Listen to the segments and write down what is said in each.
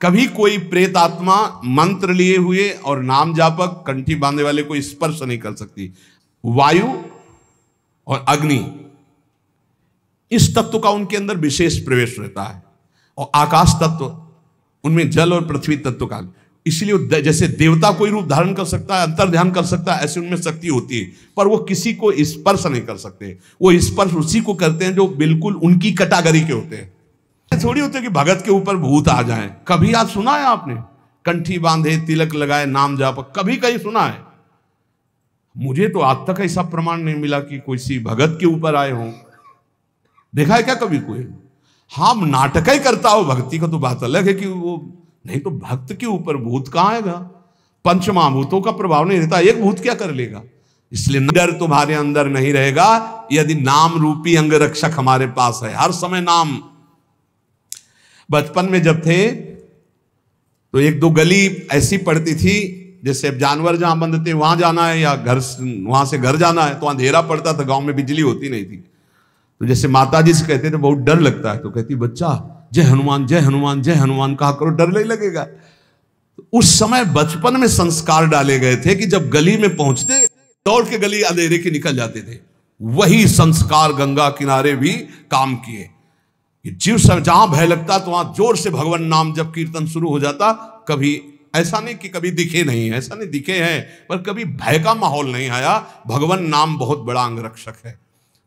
कभी कोई प्रेत आत्मा मंत्र लिए हुए और नाम जापक कंठी बांधे वाले को स्पर्श नहीं कर सकती। वायु और अग्नि, इस तत्व का उनके अंदर विशेष प्रवेश रहता है, और आकाश तत्व, उनमें जल और पृथ्वी तत्व का। इसलिए जैसे देवता कोई रूप धारण कर सकता है, अंतर ध्यान कर सकता है, ऐसे उनमें शक्ति होती है, पर वो किसी को स्पर्श नहीं कर सकते। वो स्पर्श उसी को करते हैं जो बिल्कुल उनकी कैटेगरी के होते हैं। थोड़ी होते कि भगत के ऊपर भूत आ जाए। कभी आज सुना है आपने कंठी बांधे तिलक लगाए नाम जापक? कभी कहीं सुना है? मुझे तो आज तक ऐसा प्रमाण नहीं मिला कि कोई सी भगत के ऊपर आए हों। देखा है क्या कभी कोई? हाँ, नाटक ही करता हो, भक्ति का तो बात अलग है कि वो नहीं, तो भक्त के ऊपर भूत कहां आएगा? पंच महाभूतों का प्रभाव नहीं रहता, एक भूत क्या कर लेगा? इसलिए डर तुम्हारे अंदर नहीं रहेगा यदि नाम रूपी अंग रक्षक हमारे पास है। हर समय नाम। बचपन में जब थे तो एक दो गली ऐसी पड़ती थी, जैसे जानवर जहां बंद थे वहां जाना है या घर वहां से घर जाना है तो अंधेरा पड़ता था, गांव में बिजली होती नहीं थी। तो जैसे माता जी से कहते थे बहुत डर लगता है, तो कहती बच्चा जय हनुमान जय हनुमान जय हनुमान कहा करो, डर नहीं लगेगा। तो उस समय बचपन में संस्कार डाले गए थे कि जब गली में पहुंचते दौड़ के गली अंधेरे के निकल जाते थे। वही संस्कार गंगा किनारे भी काम किए। जीव समय जहां भय लगता तो वहां जोर से भगवान नाम जब कीर्तन शुरू हो जाता। कभी ऐसा नहीं कि कभी दिखे नहीं, ऐसा नहीं दिखे हैं, पर कभी भय का माहौल नहीं आया। भगवान नाम बहुत बड़ा अंग रक्षक है।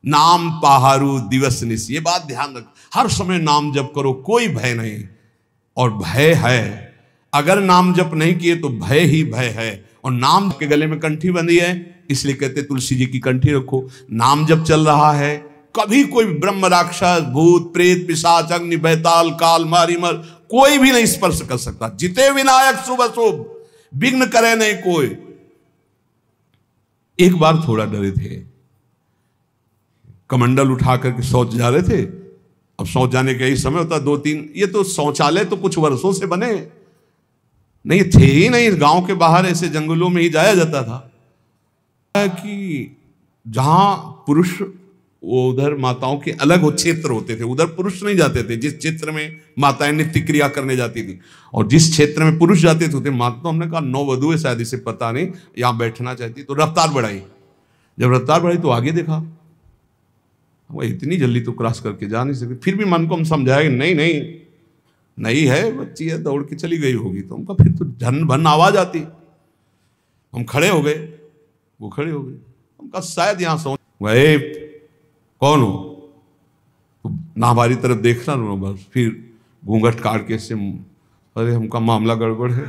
नाम पहारू दिवस निश, ये बात ध्यान रख, हर समय नाम जप करो, कोई भय नहीं। और भय है, अगर नाम जप नहीं किए तो भय ही भय है। और नाम के गले में कंठी बंधी है, इसलिए कहते तुलसी जी की कंठी रखो। नाम जब चल रहा है, कभी कोई ब्रह्म राक्षस भूत प्रेत पिशाच अग्नि बैताल काल मारीमर कोई भी नहीं स्पर्श कर सकता। जिते विनायक शुभ अशुभ विघ्न करे नहीं कोई। एक बार थोड़ा डरे थे, कमंडल उठा करके शौच जा रहे थे। अब शौच जाने का यही समय होता, 2-3, ये तो शौचालय तो कुछ वर्षों से बने नहीं थे ही नहीं, गांव के बाहर ऐसे जंगलों में ही जाया जाता था कि जहां पुरुष, वो उधर माताओं के अलग वो क्षेत्र होते थे, उधर पुरुष नहीं जाते थे। जिस क्षेत्र में माताएं नित्य क्रिया करने जाती थी और जिस क्षेत्र में पुरुष जाते थे माता, हमने कहा नौवधु है शायद, इसे पता नहीं, यहां बैठना चाहती, तो रफ्तार बढ़ाई। जब रफ्तार बढ़ाई तो आगे देखा, वो इतनी जल्दी तो क्रॉस करके जा नहीं सकती। फिर भी मन को हम समझाया कि नहीं नहीं नहीं है, बच्ची है, दौड़ के चली गई होगी। तो उनका फिर तो झन भन आवाज आती। हम खड़े हो गए, वो खड़े हो गए। उनका शायद यहां सो गए, कौन हो? तो ना हमारी तरफ देखना ना, बस फिर घूंघट काट के से, अरे हमका मामला गड़बड़ है।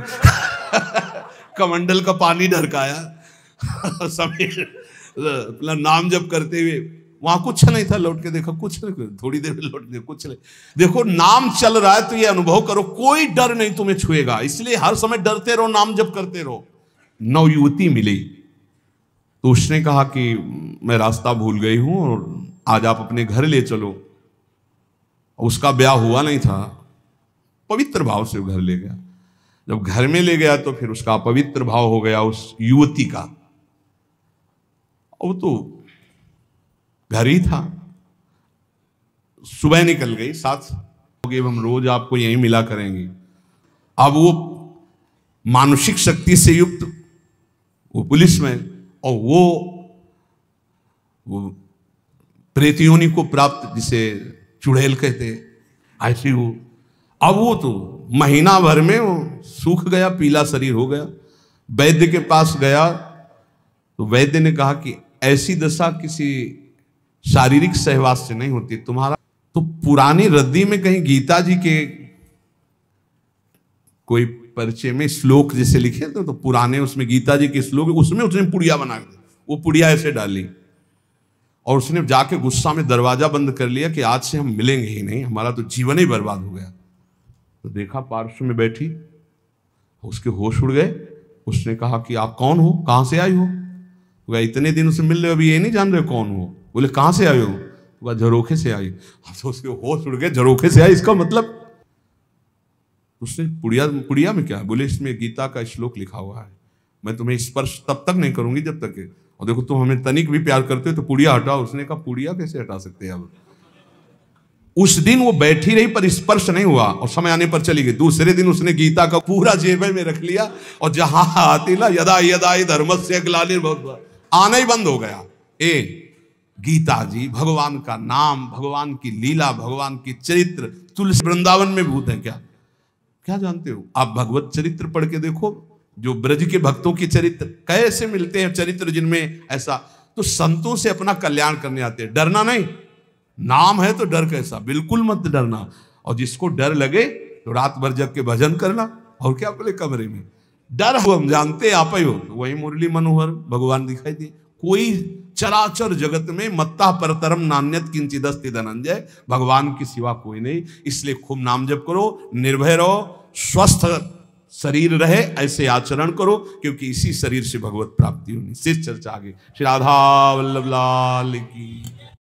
कमंडल का पानी ढरकाया समीर अपना नाम जप करते हुए। वहां कुछ नहीं था, लौट के देखा कुछ नहीं, थोड़ी देर में लौट के कुछ नहीं। देखो नाम चल रहा है तो ये अनुभव करो, कोई डर नहीं तुम्हें छुएगा। इसलिए हर समय डरते रहो, नाम जप करते रहो। नवयुवती मिली तो उसने कहा कि मैं रास्ता भूल गई हूं और आज आप अपने घर ले चलो। उसका ब्याह हुआ नहीं था, पवित्र भाव से घर ले गया। जब घर में ले गया तो फिर उसका पवित्र भाव हो गया उस युवती का। वो तो घर ही था। सुबह निकल गई, साथ हम रोज आपको यहीं मिला करेंगे। अब वो मानसिक शक्ति से युक्त वो पुलिस में, और वो प्रेत योनि को प्राप्त, जिसे चुड़ैल कहते, ऐसी हो। अब वो तो महीना भर में वो सूख गया, पीला शरीर हो गया। वैद्य के पास गया तो वैद्य ने कहा कि ऐसी दशा किसी शारीरिक सहवास से नहीं होती तुम्हारा। तो पुरानी रद्दी में कहीं गीता जी के कोई परिचय में श्लोक जैसे लिखे थे, तो पुराने उसमें गीता जी के श्लोक, उसमें उसने पुड़िया बना दी। वो पुड़िया ऐसे डाली और उसने जाके गुस्सा में दरवाजा बंद कर लिया कि आज से हम मिलेंगे ही नहीं, हमारा तो जीवन ही बर्बाद हो गया। तो देखा पार्श्व में बैठी, उसके होश उड़ गए। उसने कहा कि आप कौन हो, कहां से आई हो? तो इतने दिन से मिल रहे हो, अभी ये नहीं जान रहे कौन हो? बोले कहां से आए हो? तो झरोखे से आई। तो उसके होश उड़ गए, झरोखे से आई इसका मतलब? उसने पुड़िया में क्या? बोले इसमें गीता का श्लोक लिखा हुआ है, मैं तुम्हें स्पर्श तब तक नहीं करूंगी जब तक है। और देखो तुम हमें तनिक भी प्यार करते हो तो पुड़िया हटाओ। उसने कहा पुड़िया कैसे हटा सकते हैं? अब उस दिन वो बैठी रही पर स्पर्श नहीं हुआ और समय आने पर चली गई। दूसरे दिन उसने गीता का पूरा जेब में रख लिया और जहां आती ना यदा यदा धर्मस्य ग्लानिर्भवति आना ही बंद हो गया। गीता जी भगवान का नाम, भगवान की लीला, भगवान की चरित्र, तुलसी वृंदावन में भूत है क्या? क्या जानते हो आप? भगवत चरित्र पढ़ के देखो, जो ब्रज के भक्तों की चरित्र कैसे मिलते हैं, चरित्र जिनमें ऐसा। तो संतों से अपना कल्याण करने आते हैं, डरना नहीं। नाम है तो डर कैसा, बिल्कुल मत डरना। और जिसको डर लगे तो रात भर जग के भजन करना, और क्या अपने कमरे में। डर हम जानते आप ही हो, तो वही मुरली मनोहर भगवान दिखाई दिए। कोई चराचर जगत में मत्ता परतरम नान्यत किंचिदस्ति धनंजय, भगवान की सिवा कोई नहीं। इसलिए खूब नाम जप करो, निर्भय रहो, स्वस्थ शरीर रहे ऐसे आचरण करो, क्योंकि इसी शरीर से भगवत प्राप्ति होनी। शेष चर्चा आगे। श्री राधा वल्लभ लाल की।